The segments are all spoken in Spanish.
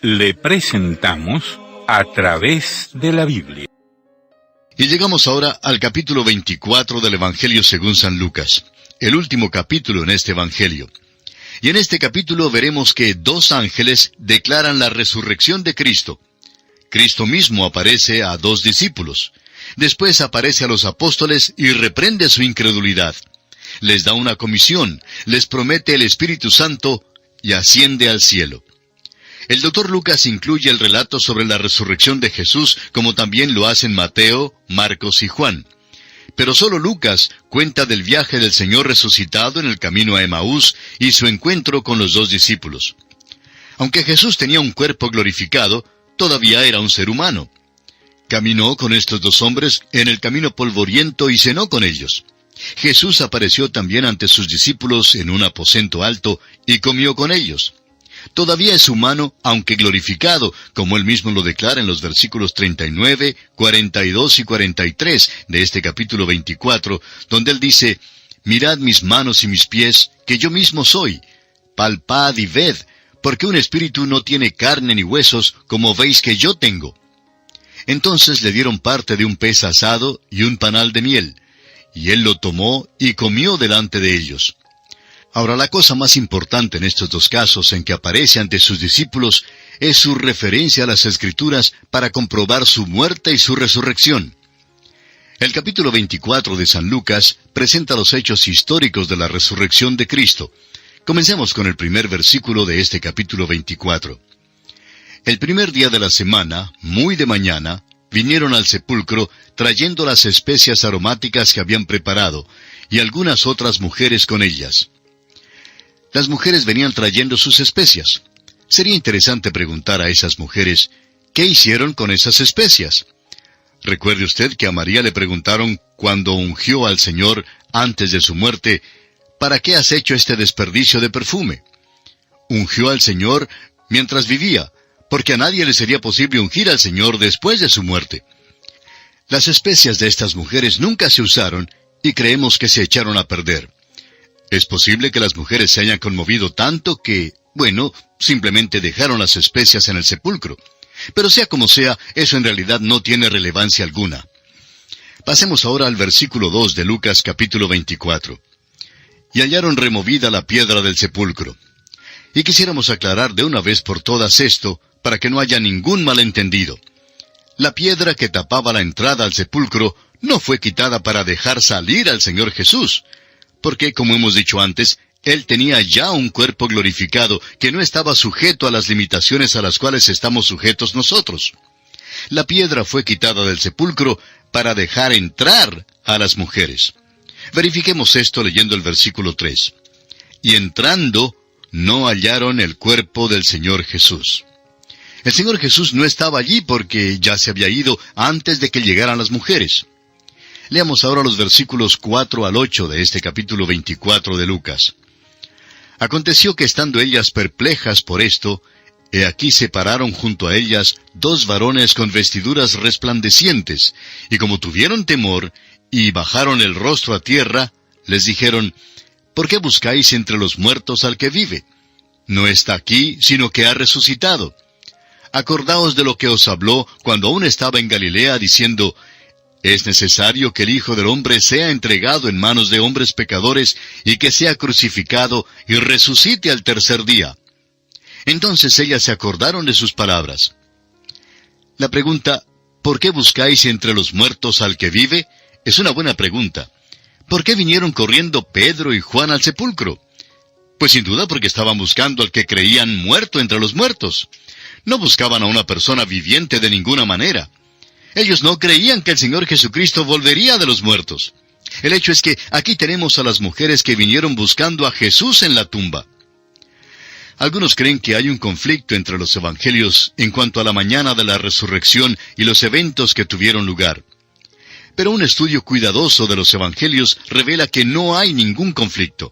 le presentamos A Través de la Biblia. Y llegamos ahora al capítulo 24 del Evangelio según San Lucas, el último capítulo en este Evangelio. Y en este capítulo veremos que dos ángeles declaran la resurrección de Cristo. Cristo mismo aparece a dos discípulos. Después aparece a los apóstoles y reprende su incredulidad. Les da una comisión, les promete el Espíritu Santo y asciende al cielo. El Dr. Lucas incluye el relato sobre la resurrección de Jesús, como también lo hacen Mateo, Marcos y Juan. Pero solo Lucas cuenta del viaje del Señor resucitado en el camino a Emaús y su encuentro con los dos discípulos. Aunque Jesús tenía un cuerpo glorificado, todavía era un ser humano. Caminó con estos dos hombres en el camino polvoriento y cenó con ellos. Jesús apareció también ante sus discípulos en un aposento alto y comió con ellos. Todavía es humano, aunque glorificado, como él mismo lo declara en los versículos 39, 42 y 43 de este capítulo 24, donde él dice: «Mirad mis manos y mis pies, que yo mismo soy. Palpad y ved, porque un espíritu no tiene carne ni huesos, como veis que yo tengo». Entonces le dieron parte de un pez asado y un panal de miel, y él lo tomó y comió delante de ellos. Ahora, la cosa más importante en estos dos casos en que aparece ante sus discípulos es su referencia a las Escrituras para comprobar su muerte y su resurrección. El capítulo 24 de San Lucas presenta los hechos históricos de la resurrección de Cristo. Comencemos con el primer versículo de este capítulo 24. El primer día de la semana, muy de mañana, vinieron al sepulcro trayendo las especias aromáticas que habían preparado, y algunas otras mujeres con ellas. Las mujeres venían trayendo sus especias. Sería interesante preguntar a esas mujeres, ¿qué hicieron con esas especias? Recuerde usted que a María le preguntaron cuando ungió al Señor antes de su muerte, ¿para qué has hecho este desperdicio de perfume? Ungió al Señor mientras vivía, porque a nadie le sería posible ungir al Señor después de su muerte. Las especias de estas mujeres nunca se usaron y creemos que se echaron a perder. Es posible que las mujeres se hayan conmovido tanto que, simplemente dejaron las especias en el sepulcro. Pero sea como sea, eso en realidad no tiene relevancia alguna. Pasemos ahora al versículo 2 de Lucas capítulo 24. Y hallaron removida la piedra del sepulcro. Y quisiéramos aclarar de una vez por todas esto, para que no haya ningún malentendido. La piedra que tapaba la entrada al sepulcro no fue quitada para dejar salir al Señor Jesús, porque, como hemos dicho antes, Él tenía ya un cuerpo glorificado que no estaba sujeto a las limitaciones a las cuales estamos sujetos nosotros. La piedra fue quitada del sepulcro para dejar entrar a las mujeres. Verifiquemos esto leyendo el versículo 3. Y entrando, no hallaron el cuerpo del Señor Jesús. El Señor Jesús no estaba allí porque ya se había ido antes de que llegaran las mujeres. Leamos ahora los versículos 4 al 8 de este capítulo 24 de Lucas. Aconteció que estando ellas perplejas por esto, he aquí se pararon junto a ellas dos varones con vestiduras resplandecientes, y como tuvieron temor, y bajaron el rostro a tierra, les dijeron: ¿Por qué buscáis entre los muertos al que vive? No está aquí, sino que ha resucitado. Acordaos de lo que os habló cuando aún estaba en Galilea, diciendo: es necesario que el Hijo del Hombre sea entregado en manos de hombres pecadores, y que sea crucificado, y resucite al tercer día. Entonces ellas se acordaron de sus palabras. La pregunta, ¿por qué buscáis entre los muertos al que vive?, es una buena pregunta. ¿Por qué vinieron corriendo Pedro y Juan al sepulcro? Pues sin duda porque estaban buscando al que creían muerto entre los muertos. No buscaban a una persona viviente de ninguna manera. Ellos no creían que el Señor Jesucristo volvería de los muertos. El hecho es que aquí tenemos a las mujeres que vinieron buscando a Jesús en la tumba. Algunos creen que hay un conflicto entre los evangelios en cuanto a la mañana de la resurrección y los eventos que tuvieron lugar. Pero un estudio cuidadoso de los evangelios revela que no hay ningún conflicto.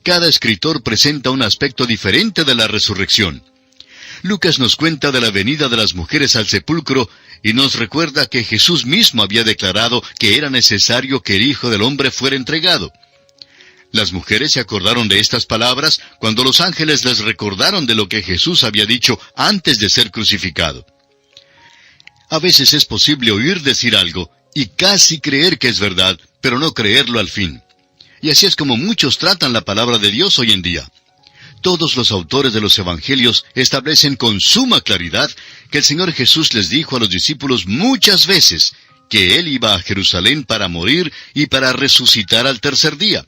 Cada escritor presenta un aspecto diferente de la resurrección. Lucas nos cuenta de la venida de las mujeres al sepulcro y nos recuerda que Jesús mismo había declarado que era necesario que el Hijo del Hombre fuera entregado. Las mujeres se acordaron de estas palabras cuando los ángeles les recordaron de lo que Jesús había dicho antes de ser crucificado. A veces es posible oír decir algo y casi creer que es verdad, pero no creerlo al fin. Y así es como muchos tratan la palabra de Dios hoy en día. Todos los autores de los Evangelios establecen con suma claridad que el Señor Jesús les dijo a los discípulos muchas veces que Él iba a Jerusalén para morir y para resucitar al tercer día.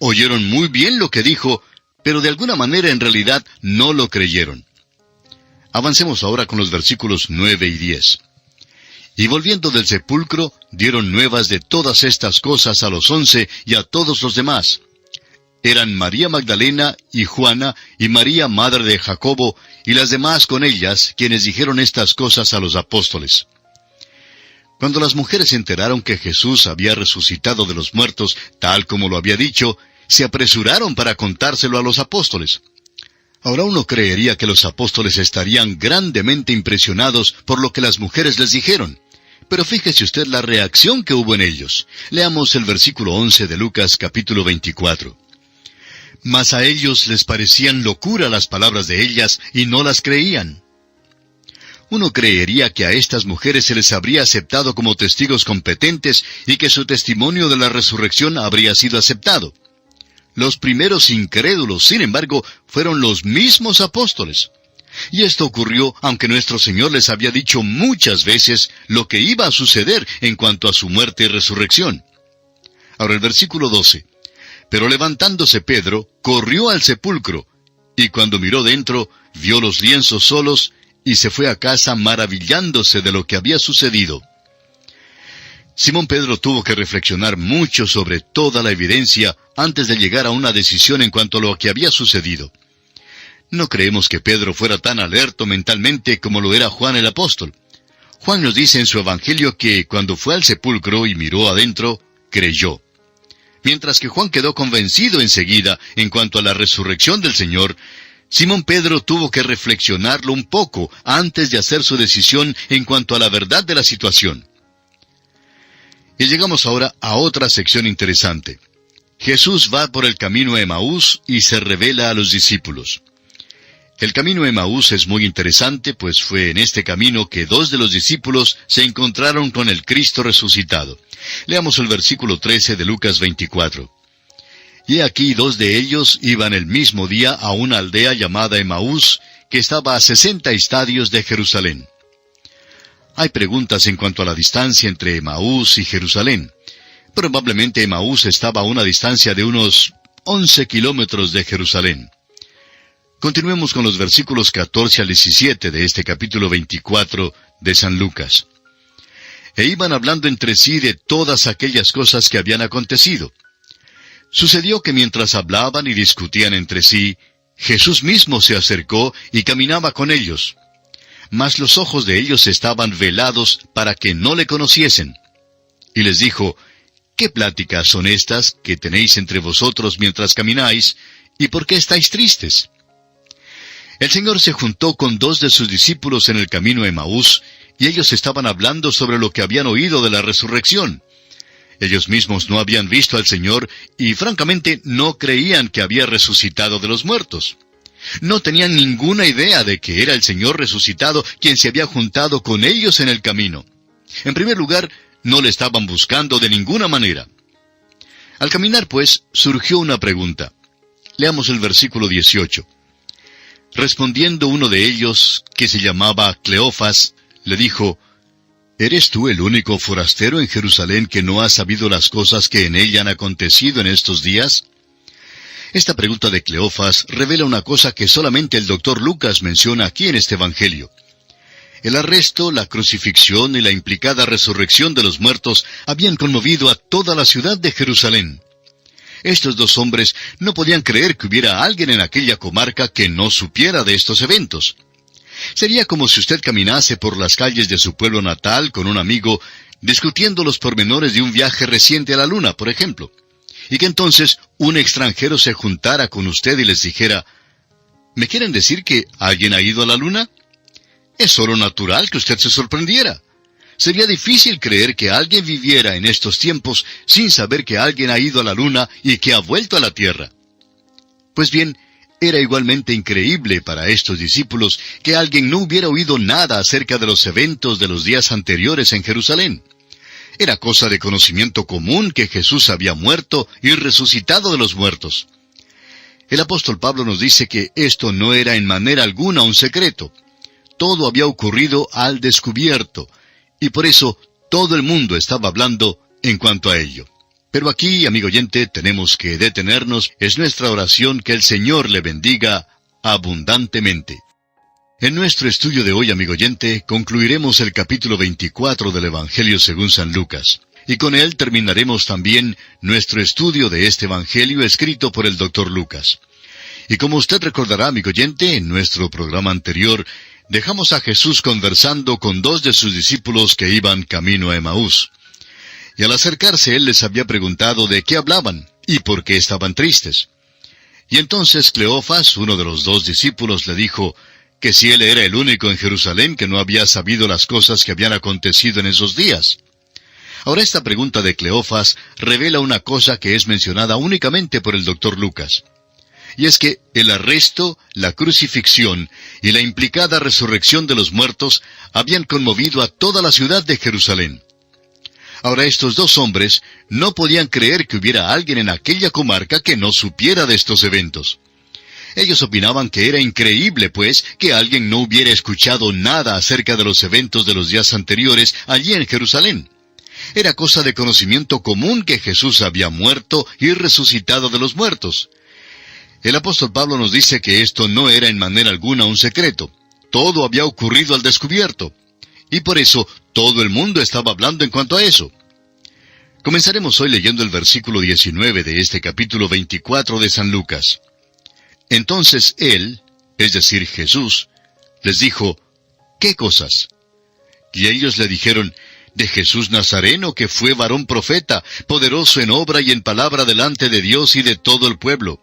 Oyeron muy bien lo que dijo, pero de alguna manera en realidad no lo creyeron. Avancemos ahora con los versículos 9 y 10. Y volviendo del sepulcro, dieron nuevas de todas estas cosas a los 11 y a todos los demás. Eran María Magdalena y Juana y María madre de Jacobo y las demás con ellas, quienes dijeron estas cosas a los apóstoles. Cuando las mujeres se enteraron que Jesús había resucitado de los muertos, tal como lo había dicho, se apresuraron para contárselo a los apóstoles. Ahora uno creería que los apóstoles estarían grandemente impresionados por lo que las mujeres les dijeron. Pero fíjese usted la reacción que hubo en ellos. Leamos el versículo 11 de Lucas capítulo 24. Mas a ellos les parecían locura las palabras de ellas y no las creían. Uno creería que a estas mujeres se les habría aceptado como testigos competentes y que su testimonio de la resurrección habría sido aceptado. Los primeros incrédulos, sin embargo, fueron los mismos apóstoles. Y esto ocurrió aunque nuestro Señor les había dicho muchas veces lo que iba a suceder en cuanto a su muerte y resurrección. Ahora el versículo 12. Pero levantándose Pedro, corrió al sepulcro, y cuando miró dentro, vio los lienzos solos, y se fue a casa maravillándose de lo que había sucedido. Simón Pedro tuvo que reflexionar mucho sobre toda la evidencia antes de llegar a una decisión en cuanto a lo que había sucedido. No creemos que Pedro fuera tan alerto mentalmente como lo era Juan el apóstol. Juan nos dice en su evangelio que cuando fue al sepulcro y miró adentro, creyó. Mientras que Juan quedó convencido enseguida en cuanto a la resurrección del Señor, Simón Pedro tuvo que reflexionarlo un poco antes de hacer su decisión en cuanto a la verdad de la situación. Y llegamos ahora a otra sección interesante. Jesús va por el camino a Emaús y se revela a los discípulos. El camino a Emaús es muy interesante, pues fue en este camino que 2 de los discípulos se encontraron con el Cristo resucitado. Leamos el versículo 13 de Lucas 24. Y aquí 2 de ellos iban el mismo día a una aldea llamada Emaús, que estaba a 60 estadios de Jerusalén. Hay preguntas en cuanto a la distancia entre Emaús y Jerusalén. Probablemente Emaús estaba a una distancia de unos 11 kilómetros de Jerusalén. Continuemos con los versículos 14 al 17 de este capítulo 24 de San Lucas. E iban hablando entre sí de todas aquellas cosas que habían acontecido. Sucedió que mientras hablaban y discutían entre sí, Jesús mismo se acercó y caminaba con ellos. Mas los ojos de ellos estaban velados para que no le conociesen. Y les dijo, ¿qué pláticas son estas que tenéis entre vosotros mientras camináis, y por qué estáis tristes? El Señor se juntó con 2 de sus discípulos en el camino a Emaús, y ellos estaban hablando sobre lo que habían oído de la resurrección. Ellos mismos no habían visto al Señor, y francamente no creían que había resucitado de los muertos. No tenían ninguna idea de que era el Señor resucitado quien se había juntado con ellos en el camino. En primer lugar, no le estaban buscando de ninguna manera. Al caminar, pues, surgió una pregunta. Leamos el versículo 18. Respondiendo uno de ellos, que se llamaba Cleofas, le dijo, ¿eres tú el único forastero en Jerusalén que no ha sabido las cosas que en ella han acontecido en estos días? Esta pregunta de Cleofas revela una cosa que solamente el doctor Lucas menciona aquí en este Evangelio. El arresto, la crucifixión y la implicada resurrección de los muertos habían conmovido a toda la ciudad de Jerusalén. Estos 2 hombres no podían creer que hubiera alguien en aquella comarca que no supiera de estos eventos. Sería como si usted caminase por las calles de su pueblo natal con un amigo, discutiendo los pormenores de un viaje reciente a la luna, por ejemplo, y que entonces un extranjero se juntara con usted y les dijera, ¿me quieren decir que alguien ha ido a la luna? Es solo natural que usted se sorprendiera. Sería difícil creer que alguien viviera en estos tiempos sin saber que alguien ha ido a la luna y que ha vuelto a la tierra. Pues bien, era igualmente increíble para estos discípulos que alguien no hubiera oído nada acerca de los eventos de los días anteriores en Jerusalén. Era cosa de conocimiento común que Jesús había muerto y resucitado de los muertos. El apóstol Pablo nos dice que esto no era en manera alguna un secreto. Todo había ocurrido al descubierto, y por eso todo el mundo estaba hablando en cuanto a ello. Pero aquí, amigo oyente, tenemos que detenernos. Es nuestra oración que el Señor le bendiga abundantemente. En nuestro estudio de hoy, amigo oyente, concluiremos el capítulo 24 del Evangelio según San Lucas. Y con él terminaremos también nuestro estudio de este Evangelio escrito por el Dr. Lucas. Y como usted recordará, amigo oyente, en nuestro programa anterior, dejamos a Jesús conversando con dos de sus discípulos que iban camino a Emaús. Y al acercarse él les había preguntado de qué hablaban y por qué estaban tristes. Y entonces Cleofas, uno de los dos discípulos, le dijo que si él era el único en Jerusalén que no había sabido las cosas que habían acontecido en esos días. Ahora esta pregunta de Cleofas revela una cosa que es mencionada únicamente por el Dr. Lucas. Y es que el arresto, la crucifixión y la implicada resurrección de los muertos habían conmovido a toda la ciudad de Jerusalén. Ahora estos dos hombres no podían creer que hubiera alguien en aquella comarca que no supiera de estos eventos. Ellos opinaban que era increíble, pues, que alguien no hubiera escuchado nada acerca de los eventos de los días anteriores allí en Jerusalén. Era cosa de conocimiento común que Jesús había muerto y resucitado de los muertos. El apóstol Pablo nos dice que esto no era en manera alguna un secreto. Todo había ocurrido al descubierto. Y por eso todo el mundo estaba hablando en cuanto a eso. Comenzaremos hoy leyendo el versículo 19 de este capítulo 24 de San Lucas. Entonces él, es decir, Jesús, les dijo, ¿qué cosas? Y ellos le dijeron, de Jesús Nazareno, que fue varón profeta, poderoso en obra y en palabra delante de Dios y de todo el pueblo.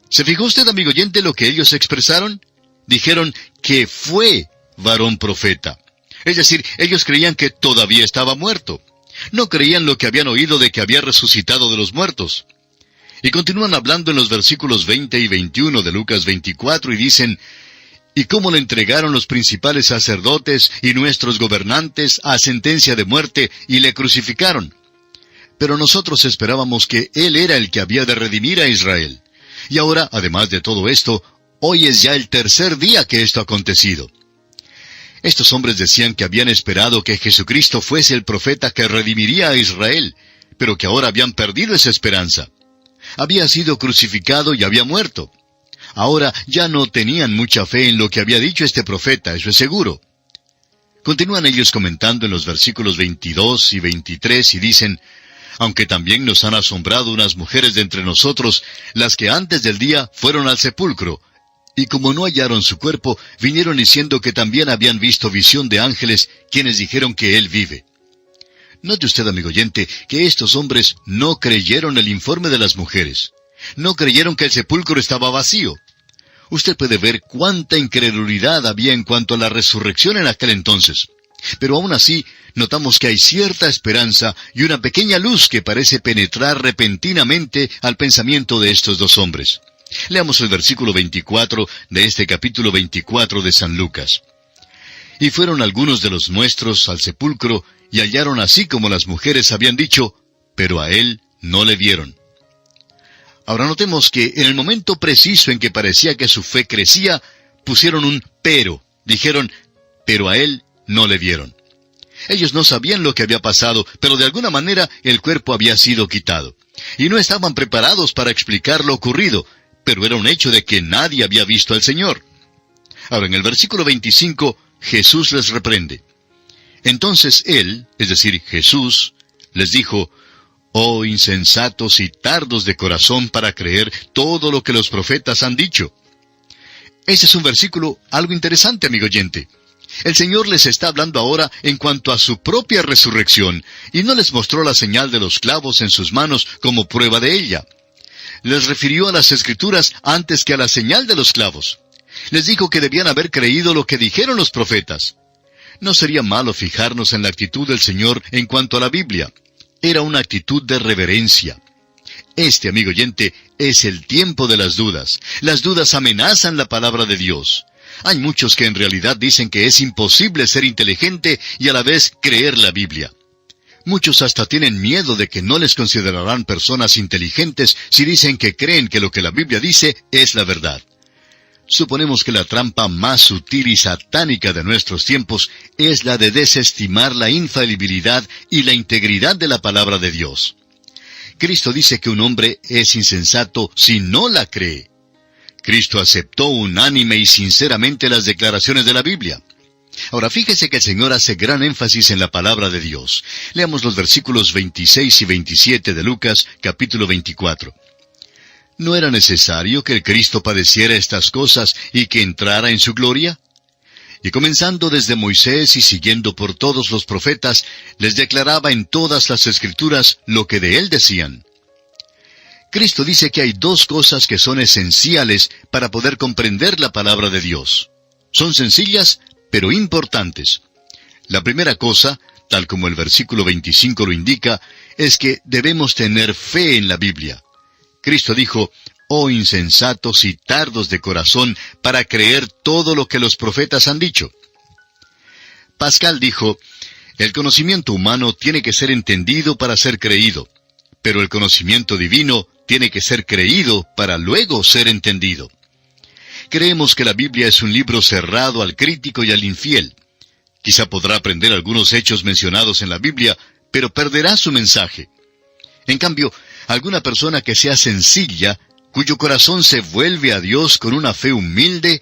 ¿Se fijó usted, amigo oyente, lo que ellos expresaron? Dijeron que fue varón profeta. Es decir, ellos creían que todavía estaba muerto. No creían lo que habían oído de que había resucitado de los muertos. Y continúan hablando en los versículos 20 y 21 de Lucas 24 y dicen, «Y cómo le entregaron los principales sacerdotes y nuestros gobernantes a sentencia de muerte y le crucificaron. Pero nosotros esperábamos que Él era el que había de redimir a Israel. Y ahora, además de todo esto, hoy es ya el tercer día que esto ha acontecido». Estos hombres decían que habían esperado que Jesucristo fuese el profeta que redimiría a Israel, pero que ahora habían perdido esa esperanza. Había sido crucificado y había muerto. Ahora ya no tenían mucha fe en lo que había dicho este profeta, eso es seguro. Continúan ellos comentando en los versículos 22 y 23 y dicen, «Aunque también nos han asombrado unas mujeres de entre nosotros, las que antes del día fueron al sepulcro, y como no hallaron su cuerpo, vinieron diciendo que también habían visto visión de ángeles, quienes dijeron que él vive». Note usted, amigo oyente, que estos hombres no creyeron el informe de las mujeres. No creyeron que el sepulcro estaba vacío. Usted puede ver cuánta incredulidad había en cuanto a la resurrección en aquel entonces. Pero aún así, notamos que hay cierta esperanza y una pequeña luz que parece penetrar repentinamente al pensamiento de estos dos hombres. Leamos el versículo 24 de este capítulo 24 de San Lucas. «Y fueron algunos de los nuestros al sepulcro, y hallaron así como las mujeres habían dicho, pero a él no le vieron». Ahora notemos que en el momento preciso en que parecía que su fe crecía, pusieron un pero. Dijeron, pero a él no le vieron. Ellos no sabían lo que había pasado, pero de alguna manera el cuerpo había sido quitado. Y no estaban preparados para explicar lo ocurrido, pero era un hecho de que nadie había visto al Señor. Ahora, en el versículo 25, Jesús les reprende. Entonces él, es decir, Jesús, les dijo, «Oh insensatos y tardos de corazón para creer todo lo que los profetas han dicho». Ese es un versículo algo interesante, amigo oyente. El Señor les está hablando ahora en cuanto a su propia resurrección, y no les mostró la señal de los clavos en sus manos como prueba de ella. Les refirió a las Escrituras antes que a la señal de los clavos. Les dijo que debían haber creído lo que dijeron los profetas. No sería malo fijarnos en la actitud del Señor en cuanto a la Biblia. Era una actitud de reverencia. Este, amigo oyente, es el tiempo de las dudas. Las dudas amenazan la palabra de Dios. Hay muchos que en realidad dicen que es imposible ser inteligente y a la vez creer la Biblia. Muchos hasta tienen miedo de que no les considerarán personas inteligentes si dicen que creen que lo que la Biblia dice es la verdad. Suponemos que la trampa más sutil y satánica de nuestros tiempos es la de desestimar la infalibilidad y la integridad de la palabra de Dios. Cristo dice que un hombre es insensato si no la cree. Cristo aceptó unánime y sinceramente las declaraciones de la Biblia. Ahora fíjese que el Señor hace gran énfasis en la palabra de Dios. Leamos los versículos 26 y 27 de Lucas, capítulo 24. ¿No era necesario que el Cristo padeciera estas cosas y que entrara en su gloria? Y comenzando desde Moisés y siguiendo por todos los profetas, les declaraba en todas las Escrituras lo que de él decían. Cristo dice que hay dos cosas que son esenciales para poder comprender la palabra de Dios. Son sencillas, pero importantes. La primera cosa, tal como el versículo 25 lo indica, es que debemos tener fe en la Biblia. Cristo dijo, «Oh insensatos y tardos de corazón, para creer todo lo que los profetas han dicho». Pascal dijo, «El conocimiento humano tiene que ser entendido para ser creído, pero el conocimiento divino tiene que ser creído para luego ser entendido». Creemos que la Biblia es un libro cerrado al crítico y al infiel. Quizá podrá aprender algunos hechos mencionados en la Biblia, pero perderá su mensaje. En cambio, alguna persona que sea sencilla, cuyo corazón se vuelve a Dios con una fe humilde,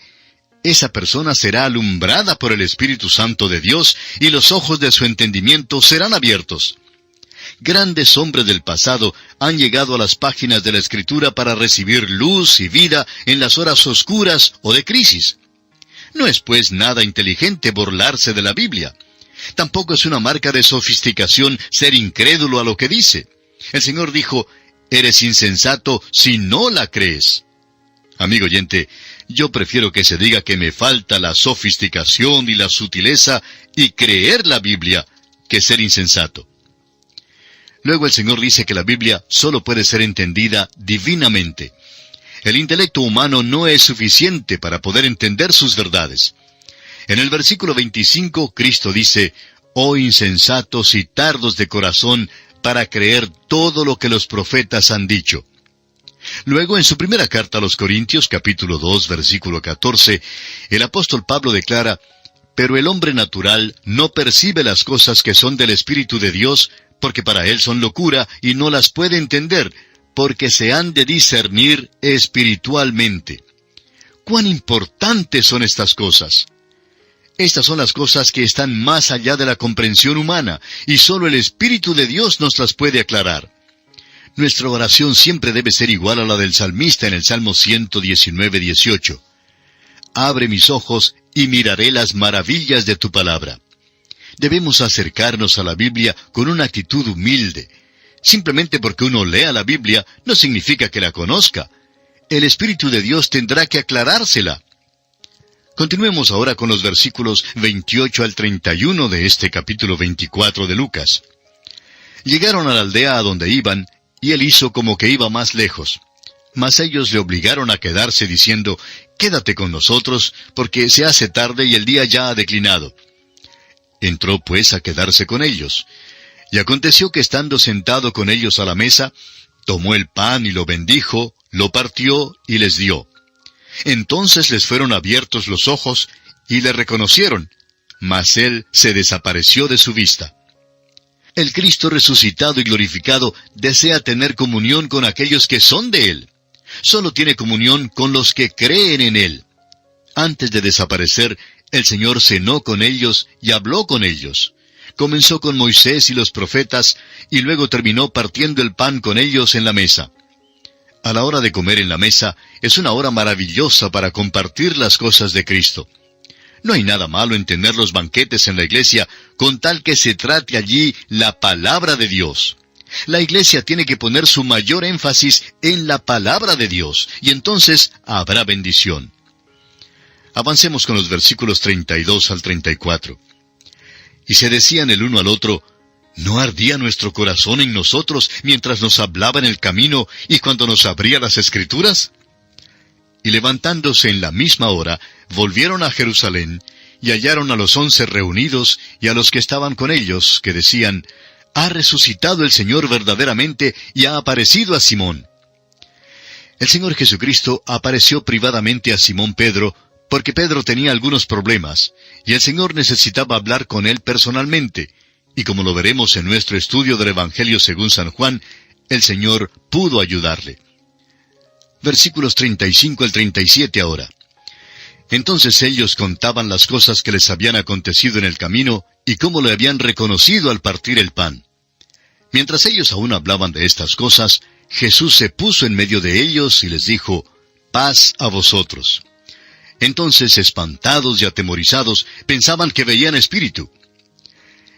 esa persona será alumbrada por el Espíritu Santo de Dios y los ojos de su entendimiento serán abiertos. Grandes hombres del pasado han llegado a las páginas de la Escritura para recibir luz y vida en las horas oscuras o de crisis. No es pues nada inteligente burlarse de la Biblia. Tampoco es una marca de sofisticación ser incrédulo a lo que dice. El Señor dijo, «Eres insensato si no la crees». Amigo oyente, yo prefiero que se diga que me falta la sofisticación y la sutileza y creer la Biblia que ser insensato. Luego el Señor dice que la Biblia solo puede ser entendida divinamente. El intelecto humano no es suficiente para poder entender sus verdades. En el versículo 25, Cristo dice, «Oh insensatos y tardos de corazón, para creer todo lo que los profetas han dicho». Luego, en su primera carta a los Corintios, capítulo 2, versículo 14, el apóstol Pablo declara, «Pero el hombre natural no percibe las cosas que son del Espíritu de Dios, porque para él son locura y no las puede entender, porque se han de discernir espiritualmente». ¿Cuán importantes son estas cosas? Estas son las cosas que están más allá de la comprensión humana, y solo el Espíritu de Dios nos las puede aclarar. Nuestra oración siempre debe ser igual a la del salmista en el Salmo 119, 18. «Abre mis ojos y miraré las maravillas de tu palabra». Debemos acercarnos a la Biblia con una actitud humilde. Simplemente porque uno lea la Biblia no significa que la conozca. El Espíritu de Dios tendrá que aclarársela. Continuemos ahora con los versículos 28 al 31 de este capítulo 24 de Lucas. Llegaron a la aldea a donde iban, y él hizo como que iba más lejos. Mas ellos le obligaron a quedarse diciendo, «Quédate con nosotros, porque se hace tarde y el día ya ha declinado». Entró pues a quedarse con ellos. Y aconteció que estando sentado con ellos a la mesa, tomó el pan y lo bendijo, lo partió y les dio. Entonces les fueron abiertos los ojos y le reconocieron, mas él se desapareció de su vista. El Cristo resucitado y glorificado desea tener comunión con aquellos que son de él. Solo tiene comunión con los que creen en él. Antes de desaparecer, el Señor cenó con ellos y habló con ellos. Comenzó con Moisés y los profetas, y luego terminó partiendo el pan con ellos en la mesa. A la hora de comer en la mesa, es una hora maravillosa para compartir las cosas de Cristo. No hay nada malo en tener los banquetes en la iglesia, con tal que se trate allí la palabra de Dios. La iglesia tiene que poner su mayor énfasis en la palabra de Dios, y entonces habrá bendición. Avancemos con los versículos 32 al 34. Y se decían el uno al otro, ¿no ardía nuestro corazón en nosotros mientras nos hablaba en el camino y cuando nos abría las Escrituras? Y levantándose en la misma hora, volvieron a Jerusalén, y hallaron a los 11 reunidos, y a los que estaban con ellos, que decían, «Ha resucitado el Señor verdaderamente, y ha aparecido a Simón». El Señor Jesucristo apareció privadamente a Simón Pedro, porque Pedro tenía algunos problemas, y el Señor necesitaba hablar con él personalmente, y como lo veremos en nuestro estudio del Evangelio según San Juan, el Señor pudo ayudarle. Versículos 35 al 37 ahora. Entonces ellos contaban las cosas que les habían acontecido en el camino, y cómo le habían reconocido al partir el pan. Mientras ellos aún hablaban de estas cosas, Jesús se puso en medio de ellos y les dijo, «Paz a vosotros». Entonces, espantados y atemorizados, pensaban que veían espíritu.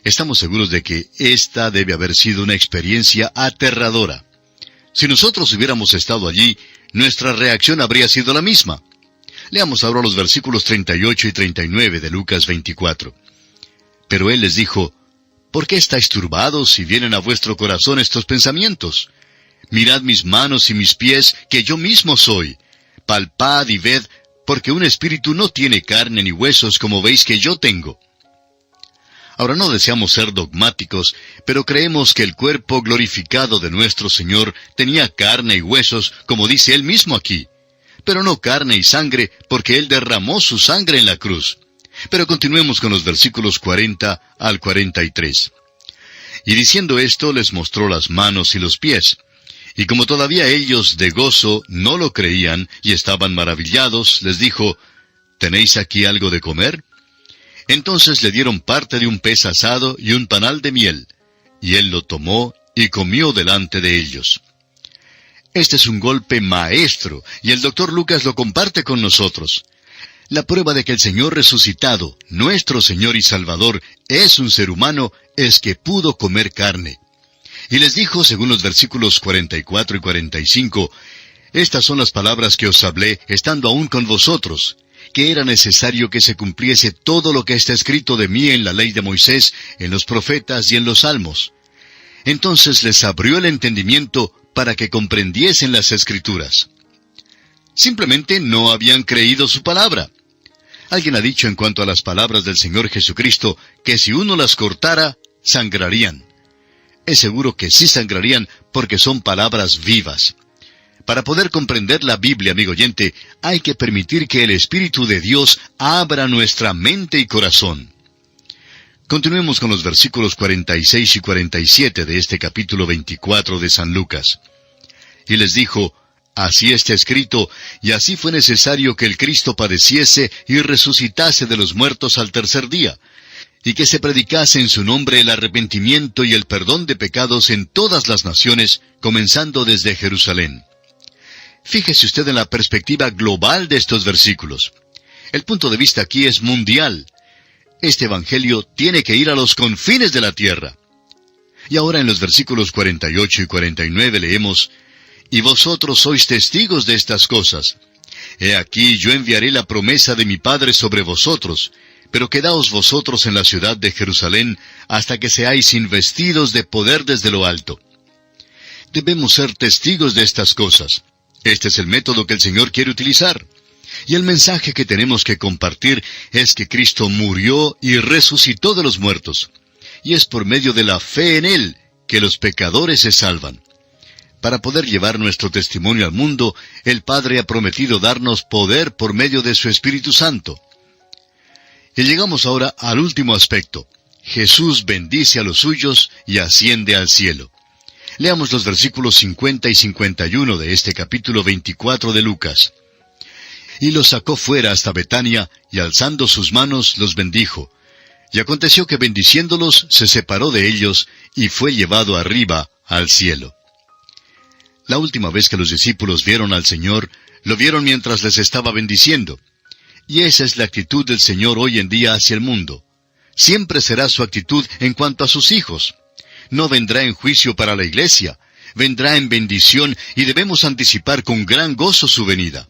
Estamos seguros de que esta debe haber sido una experiencia aterradora. Si nosotros hubiéramos estado allí, nuestra reacción habría sido la misma. Leamos ahora los versículos 38 y 39 de Lucas 24. Pero él les dijo, «¿Por qué estáis turbados si vienen a vuestro corazón estos pensamientos? Mirad mis manos y mis pies, que yo mismo soy. Palpad y ved, porque un espíritu no tiene carne ni huesos como veis que yo tengo». Ahora no deseamos ser dogmáticos, pero creemos que el cuerpo glorificado de nuestro Señor tenía carne y huesos, como dice Él mismo aquí. Pero no carne y sangre, porque Él derramó su sangre en la cruz. Pero continuemos con los versículos 40 al 43. Y diciendo esto, les mostró las manos y los pies. Y como todavía ellos de gozo no lo creían y estaban maravillados, les dijo, «¿Tenéis aquí algo de comer?». Entonces le dieron parte de un pez asado y un panal de miel, y él lo tomó y comió delante de ellos. Este es un golpe maestro, y el doctor Lucas lo comparte con nosotros. La prueba de que el Señor resucitado, nuestro Señor y Salvador, es un ser humano, es que pudo comer carne. Y les dijo, según los versículos 44 y 45, «Estas son las palabras que os hablé, estando aún con vosotros, que era necesario que se cumpliese todo lo que está escrito de mí en la ley de Moisés, en los profetas y en los salmos». Entonces les abrió el entendimiento para que comprendiesen las Escrituras. Simplemente no habían creído su palabra. Alguien ha dicho en cuanto a las palabras del Señor Jesucristo, que si uno las cortara, sangrarían. Es seguro que sí sangrarían porque son palabras vivas. Para poder comprender la Biblia, amigo oyente, hay que permitir que el Espíritu de Dios abra nuestra mente y corazón. Continuemos con los versículos 46 y 47 de este capítulo 24 de San Lucas. Y les dijo, «Así está escrito, y así fue necesario que el Cristo padeciese y resucitase de los muertos al tercer día, y que se predicase en su nombre el arrepentimiento y el perdón de pecados en todas las naciones, comenzando desde Jerusalén». Fíjese usted en la perspectiva global de estos versículos. El punto de vista aquí es mundial. Este Evangelio tiene que ir a los confines de la tierra. Y ahora en los versículos 48 y 49 leemos, «Y vosotros sois testigos de estas cosas. He aquí yo enviaré la promesa de mi Padre sobre vosotros, pero quedaos vosotros en la ciudad de Jerusalén hasta que seáis investidos de poder desde lo alto». Debemos ser testigos de estas cosas. Este es el método que el Señor quiere utilizar. Y el mensaje que tenemos que compartir es que Cristo murió y resucitó de los muertos. Y es por medio de la fe en Él que los pecadores se salvan. Para poder llevar nuestro testimonio al mundo, el Padre ha prometido darnos poder por medio de su Espíritu Santo. Y llegamos ahora al último aspecto. Jesús bendice a los suyos y asciende al cielo. Leamos los versículos 50 y 51 de este capítulo 24 de Lucas. Y los sacó fuera hasta Betania, y alzando sus manos los bendijo. Y aconteció que bendiciéndolos se separó de ellos, y fue llevado arriba al cielo. La última vez que los discípulos vieron al Señor, lo vieron mientras les estaba bendiciendo. Y esa es la actitud del Señor hoy en día hacia el mundo. Siempre será su actitud en cuanto a sus hijos. No vendrá en juicio para la iglesia, vendrá en bendición y debemos anticipar con gran gozo su venida.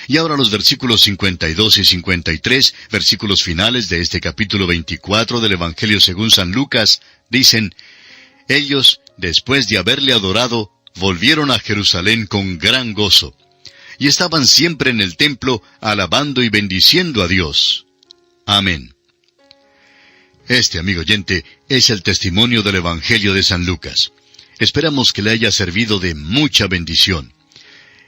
Y ahora los versículos 52 y 53, versículos finales de este capítulo 24 del Evangelio según San Lucas, dicen: Ellos, después de haberle adorado, volvieron a Jerusalén con gran gozo, y estaban siempre en el templo, alabando y bendiciendo a Dios. Amén. Este, amigo oyente, es el testimonio del Evangelio de San Lucas. Esperamos que le haya servido de mucha bendición.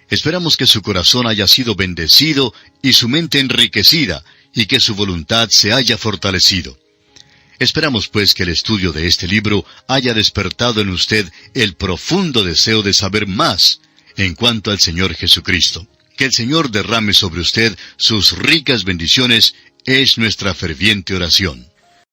Esperamos que su corazón haya sido bendecido y su mente enriquecida, y que su voluntad se haya fortalecido. Esperamos pues que el estudio de este libro haya despertado en usted el profundo deseo de saber más en cuanto al Señor Jesucristo. Que el Señor derrame sobre usted sus ricas bendiciones es nuestra ferviente oración.